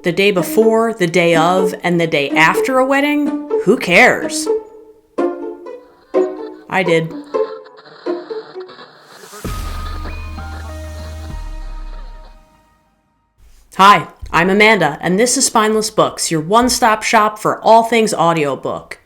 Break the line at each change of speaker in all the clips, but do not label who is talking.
The day before, the day of, and the day after a wedding? Who cares? I did. Hi, I'm Amanda, and this is Spineless Books, your one-stop shop for all things audiobook.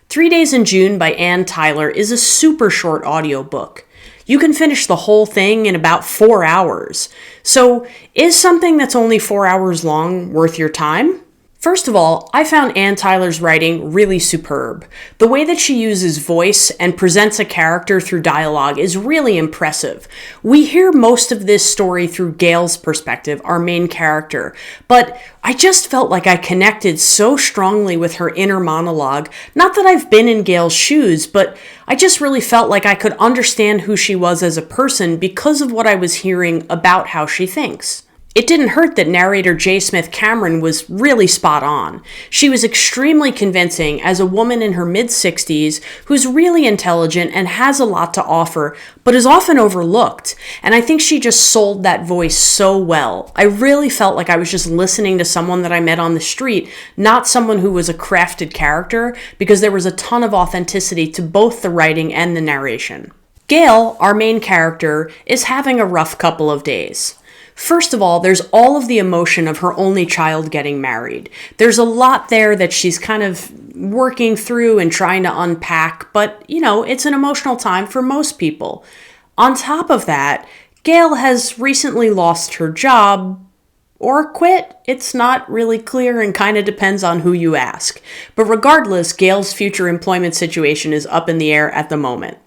3 Days in June by Ann Tyler is a super short audiobook. You can finish the whole thing in about 4 hours. So, is something that's only 4 hours long worth your time? First of all, I found Ann Tyler's writing really superb. The way that she uses voice and presents a character through dialogue is really impressive. We hear most of this story through Gail's perspective, our main character, but I just felt like I connected so strongly with her inner monologue. Not that I've been in Gail's shoes, but I just really felt like I could understand who she was as a person because of what I was hearing about how she thinks. It didn't hurt that narrator J. Smith Cameron was really spot on. She was extremely convincing as a woman in her mid-60s who's really intelligent and has a lot to offer, but is often overlooked. And I think she just sold that voice so well. I really felt like I was just listening to someone that I met on the street, not someone who was a crafted character, because there was a ton of authenticity to both the writing and the narration. Gail, our main character, is having a rough couple of days. First of all, there's all of the emotion of her only child getting married. There's a lot there that she's kind of working through and trying to unpack, but, it's an emotional time for most people. On top of that, Gail has recently lost her job, or quit. It's not really clear and kind of depends on who you ask. But regardless, Gail's future employment situation is up in the air at the moment.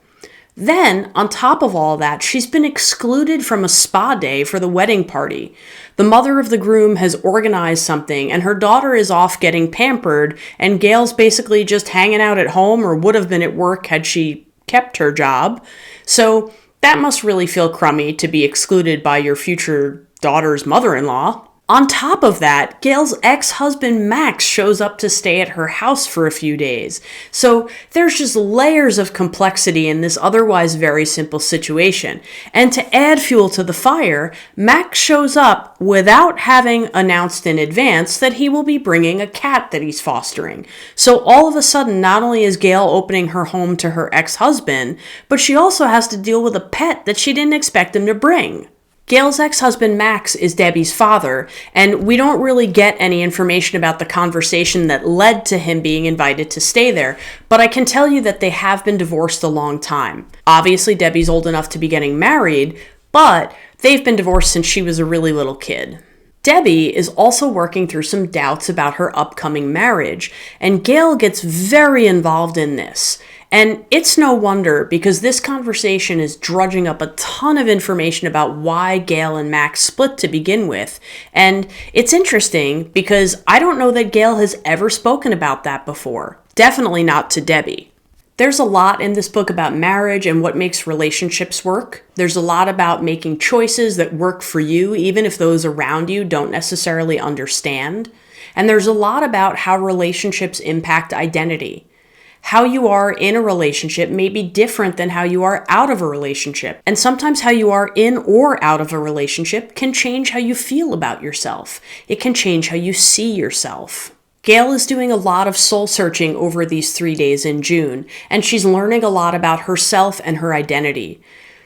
Then, on top of all that, she's been excluded from a spa day for the wedding party. The mother of the groom has organized something, and her daughter is off getting pampered, and Gail's basically just hanging out at home or would have been at work had she kept her job. So that must really feel crummy to be excluded by your future daughter's mother-in-law. On top of that, Gail's ex-husband Max shows up to stay at her house for a few days. So there's just layers of complexity in this otherwise very simple situation. And to add fuel to the fire, Max shows up without having announced in advance that he will be bringing a cat that he's fostering. So all of a sudden, not only is Gail opening her home to her ex-husband, but she also has to deal with a pet that she didn't expect him to bring. Gail's ex-husband Max is Debbie's father, and we don't really get any information about the conversation that led to him being invited to stay there, but I can tell you that they have been divorced a long time. Obviously, Debbie's old enough to be getting married, but they've been divorced since she was a really little kid. Debbie is also working through some doubts about her upcoming marriage, and Gail gets very involved in this. And it's no wonder, because this conversation is drudging up a ton of information about why Gail and Max split to begin with. And it's interesting because I don't know that Gail has ever spoken about that before. Definitely not to Debbie. There's a lot in this book about marriage and what makes relationships work. There's a lot about making choices that work for you, even if those around you don't necessarily understand. And there's a lot about how relationships impact identity. How you are in a relationship may be different than how you are out of a relationship. And sometimes how you are in or out of a relationship can change how you feel about yourself. It can change how you see yourself. Gail is doing a lot of soul searching over these 3 days in June, and she's learning a lot about herself and her identity.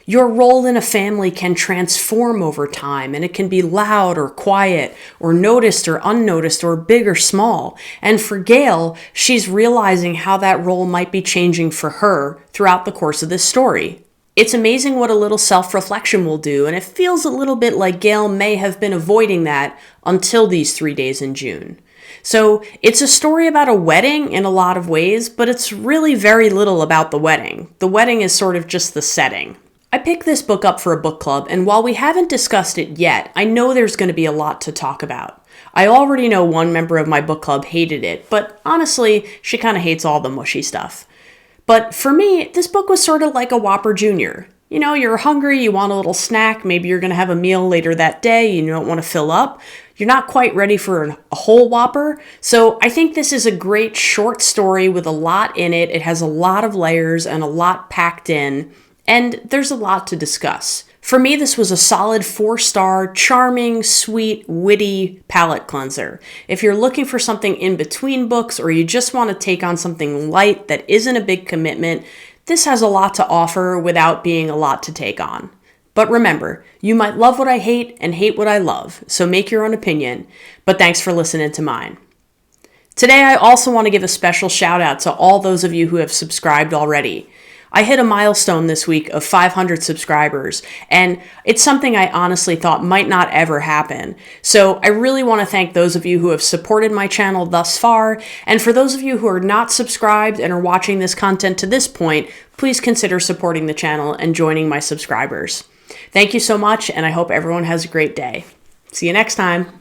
Your role in a family can transform over time, and it can be loud or quiet, or noticed or unnoticed, or big or small. And for Gail, she's realizing how that role might be changing for her throughout the course of this story. It's amazing what a little self-reflection will do, and it feels a little bit like Gail may have been avoiding that until these 3 days in June. So it's a story about a wedding in a lot of ways, but it's really very little about the wedding. The wedding is sort of just the setting. I picked this book up for a book club, and while we haven't discussed it yet, I know there's going to be a lot to talk about. I already know one member of my book club hated it, but honestly, she kind of hates all the mushy stuff. But for me, this book was sort of like a Whopper Jr. You're hungry, you want a little snack, maybe you're going to have a meal later that day, you don't want to fill up. You're not quite ready for a whole Whopper. So I think this is a great short story with a lot in it. It has a lot of layers and a lot packed in. And there's a lot to discuss. For me, this was a solid 4-star, charming, sweet, witty palate cleanser. If you're looking for something in between books or you just want to take on something light that isn't a big commitment, this has a lot to offer without being a lot to take on. But remember, you might love what I hate and hate what I love, so make your own opinion, but thanks for listening to mine. Today, I also want to give a special shout out to all those of you who have subscribed already. I hit a milestone this week of 500 subscribers, and it's something I honestly thought might not ever happen. So I really want to thank those of you who have supported my channel thus far, and for those of you who are not subscribed and are watching this content to this point, please consider supporting the channel and joining my subscribers. Thank you so much, and I hope everyone has a great day. See you next time.